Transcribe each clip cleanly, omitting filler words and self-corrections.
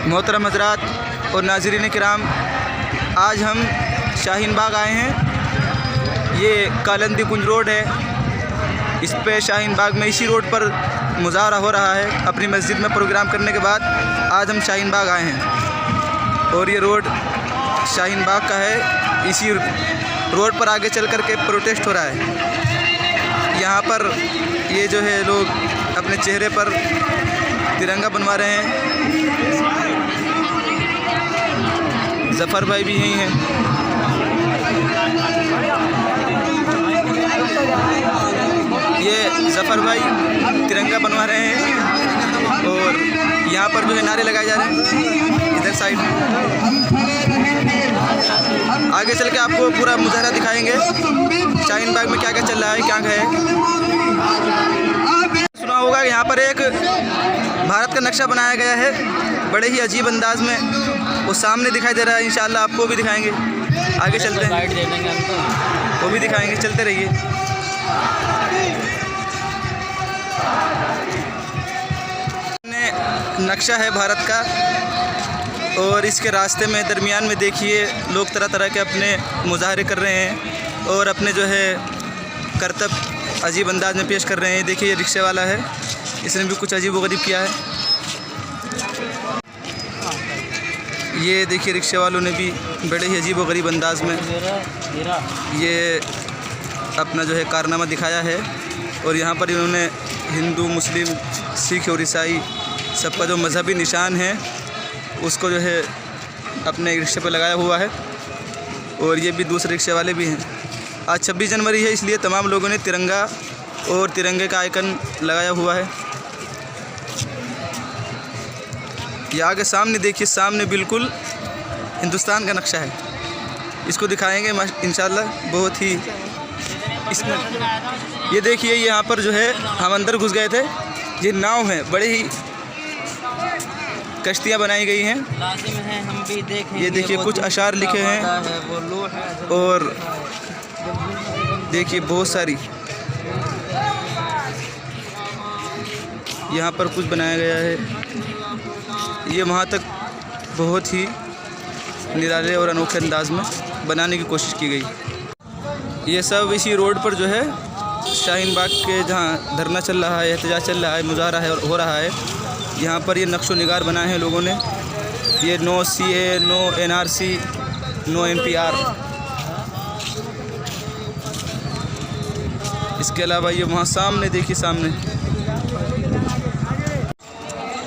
मोहतरम हज़रात और नाज़रीन किराम, आज हम शाहीन बाग आए हैं। ये कालंदी कुंज रोड है। इस पे शाहीन बाग में इसी रोड पर मुज़ाहरा हो रहा है। अपनी मस्जिद में प्रोग्राम करने के बाद आज हम शाहीन बाग आए हैं और ये रोड शाहीन बाग का है। इसी रोड पर आगे चल कर के प्रोटेस्ट हो रहा है। यहाँ पर ये जो है लोग अपने चेहरे पर तिरंगा बनवा रहे हैं। ज़फ़र भाई भी यहीं हैं। ये ज़फ़र भाई तिरंगा बनवा रहे हैं और यहाँ पर जो है नारे लगाए जा रहे हैं। इधर साइड आगे चल के आपको पूरा मुज़ाहरा दिखाएंगे शाहीन बाग में क्या क्या चल रहा है, क्या है। सुना होगा यहाँ पर एक भारत का नक्शा बनाया गया है बड़े ही अजीब अंदाज में। वो सामने दिखाई दे रहा है। इंशाल्लाह आपको भी दिखाएंगे। आगे चलते हैं, वो भी दिखाएंगे। चलते रहिए। नक्शा है भारत का और इसके रास्ते में दरमियान में देखिए लोग तरह तरह के अपने मुजाहरे कर रहे हैं और अपने जो है करतब अजीब अंदाज में पेश कर रहे हैं। देखिए ये रिक्शे वाला है, इसने भी कुछ अजीब व गरीब किया है। ये देखिए रिक्शे वालों ने भी बड़े ही अजीब व गरीब अंदाज में ये अपना जो है कारनामा दिखाया है। और यहाँ पर इन्होंने हिंदू, मुस्लिम, सिख और ईसाई सबका जो मजहबी निशान है उसको जो है अपने रिक्शे पर लगाया हुआ है। और ये भी दूसरे रिक्शे वाले भी हैं। आज 26 जनवरी है, इसलिए तमाम लोगों ने तिरंगा और तिरंगे का आइकन लगाया हुआ है। ये आगे सामने देखिए, सामने बिल्कुल हिंदुस्तान का नक्शा है। इसको दिखाएंगे इंशाल्लाह बहुत ही। इसमें ये देखिए यहाँ पर जो है हम अंदर घुस गए थे। ये नाव है, बड़े ही कश्तियाँ बनाई गई हैं। हम भी देखेंगे। ये देखिए कुछ अशार लिखे हैं और देखिए बहुत सारी यहाँ पर कुछ बनाया गया है। ये वहाँ तक बहुत ही निराले और अनोखे अंदाज में बनाने की कोशिश की गई। ये सब इसी रोड पर जो है शाहीन बाग के जहाँ धरना चल रहा है, एहतजाज चल रहा है, मुज़ाहरा है हो रहा है। यहाँ पर ये नक्शो निगार बनाए हैं लोगों ने। ये no CA, no NRC, no NPR। इसके अलावा ये वहाँ सामने देखिए, सामने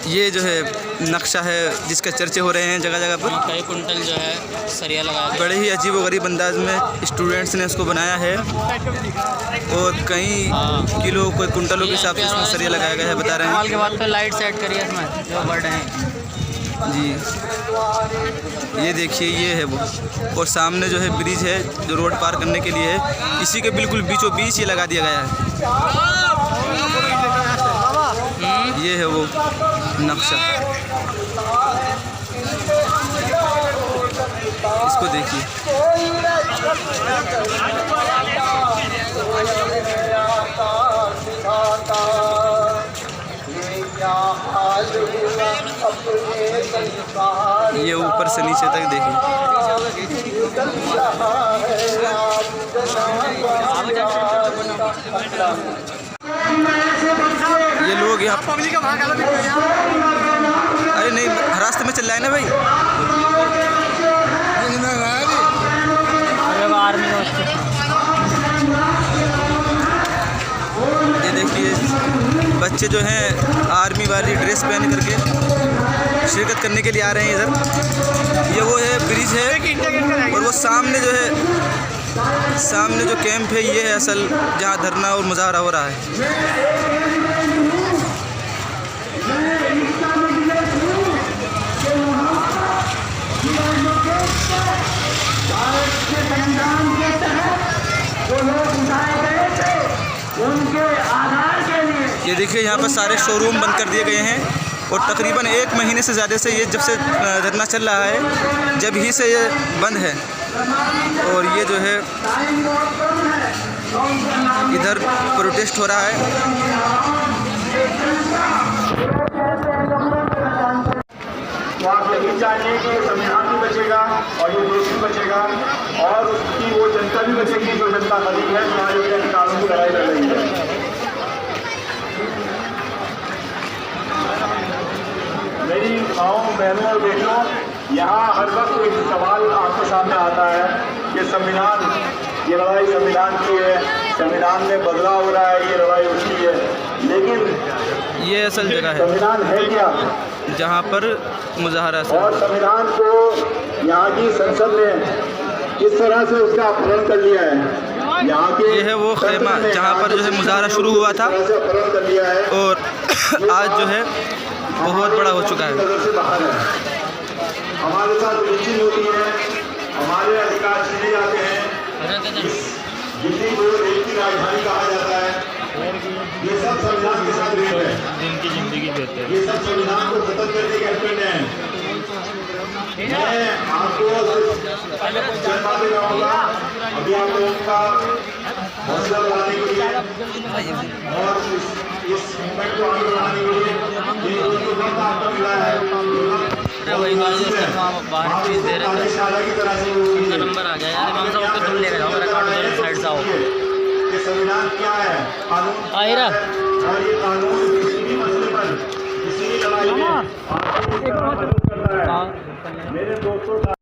ये जो है नक्शा है जिसके चर्चे हो रहे हैं जगह जगह पर। कई कुंटल जो है सरिया लगाया, बड़े ही अजीब व गरीब अंदाज में स्टूडेंट्स ने इसको बनाया है और कई किलो, कोई कुंटलों के हिसाब से इसमें सरिया लगाया गया है, बता रहे हैं। के बाद पे लाइट सेट करिए इसमें जो बर्ड हैं जी। ये देखिए ये है वो, और सामने जो है ब्रिज है जो रोड पार करने के लिए है। इसी के बिल्कुल बीचों बीच ये लगा दिया गया है। ये है वो नक्शा, इसको देखिए। ये ऊपर से नीचे तक देखिए। ये लोग यहाँ पब्लिक, अरे नहीं रास्ते में चल रहा है ना भाई। ये देखिए बच्चे जो हैं आर्मी वाली ड्रेस पहन करके शिरकत करने के लिए आ रहे हैं इधर। ये वो है ब्रिज है और वो सामने जो है, सामने जो कैंप है ये है असल जहाँ धरना और मुज़ाहरा हो रहा है। ये देखिए यहाँ पर सारे शोरूम बंद कर दिए गए हैं और तकरीबन 1 महीने से ज़्यादा से ये जब से धरना चल रहा है जब ही से ये बंद है। और ये जो है इधर प्रोटेस्ट हो रहा है। तो आप यकीन जानिए कि ये संविधान भी बचेगा और ये देश भी बचेगा और उसकी वो जनता भी बचेगी जो जनता गरीब है, जो आज अपने कानून की लड़ाई लड़ रही है। मेरी माओ, बहनों और बेटियों, यहाँ हर वक्त एक सवाल आपके सामने आता है कि संविधान, ये लड़ाई संविधान की है, संविधान में बदलाव हो रहा है, ये लड़ाई उसकी है, लेकिन ये असल जगह है संविधान है क्या जहाँ पर मुजाहरा और संविधान को यहाँ की संसद ने किस तरह से उसका अपहरण कर लिया है। यहाँ के ये है वो खेमा जहाँ पर जो है मुजाहरा शुरू हुआ था अपहरण कर लिया है और आज जो है बहुत बड़ा हो चुका है। नजर से बाहर है, हमारे साथ लिंचिंग होती है, हमारे अधिकार छीने जाते हैं, दिल्ली को देश की राजधानी कहा जाता है, ये सब संविधान के साथ रेट है, जिनकी जिंदगी बेहतर है। ये सब संविधान को खत्म करने के एस्पेक्ट हैं। मैं आपको जन्मा दे रहा हूँगा अभी आप लोगों का हौसला बढ़ाने के लिए और इस मूवमेंट को आगे बढ़ाने के लिए ये जो वक्त आपको मिला है वही बात है, बाहर फीस दे रहे थे, की तरह से उनका नंबर आ गया यार, इमाम साहब को तुम लेकर जाओ, मेरा कार्ड दो, साइड से आओ। ये संविधान क्या है, कानून आहिरा और ये कानून किसी भी मसले पर किसी भी लड़ाई में आपको मदद करता है। मेरे दोस्तों का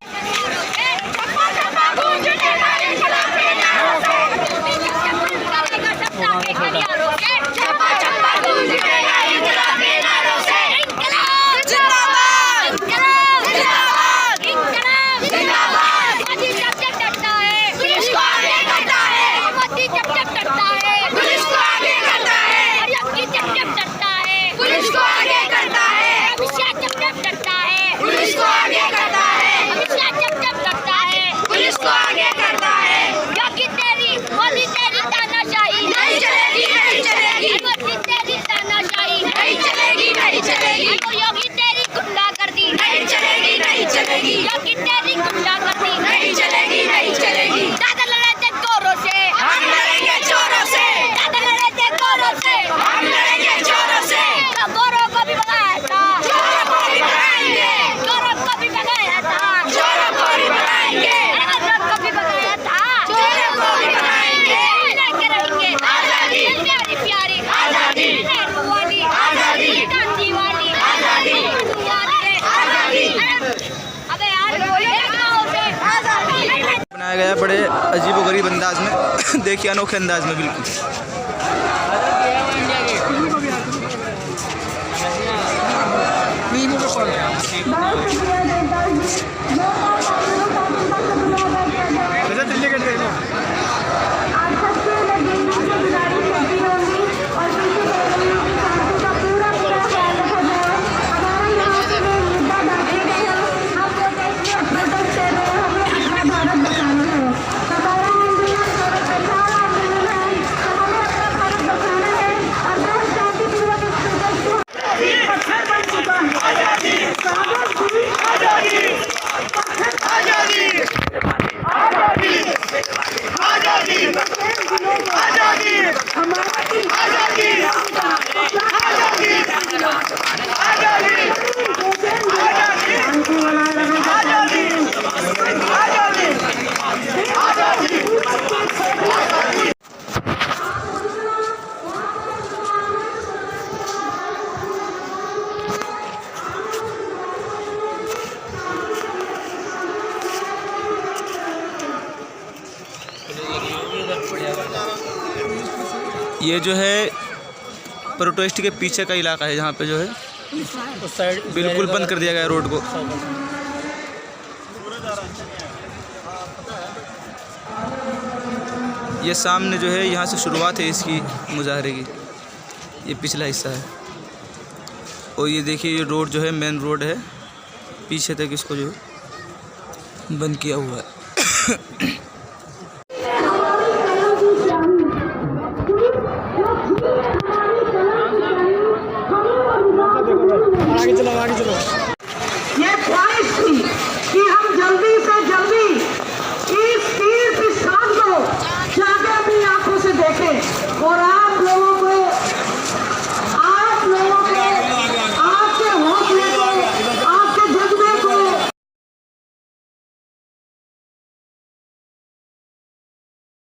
बनाया गया बड़े अजीबोगरीब अंदाज में देखिए, अनोखे अंदाज में बिल्कुल। ये जो है प्रोटेस्ट के पीछे का इलाका है, जहाँ पे जो है उस साइड बिल्कुल बंद कर दिया गया रोड को। ये सामने जो है यहाँ से शुरुआत है इसकी मुजाहरे की, ये पिछला हिस्सा है। और ये देखिए ये रोड जो है मेन रोड है, पीछे तक इसको जो है बंद किया हुआ है।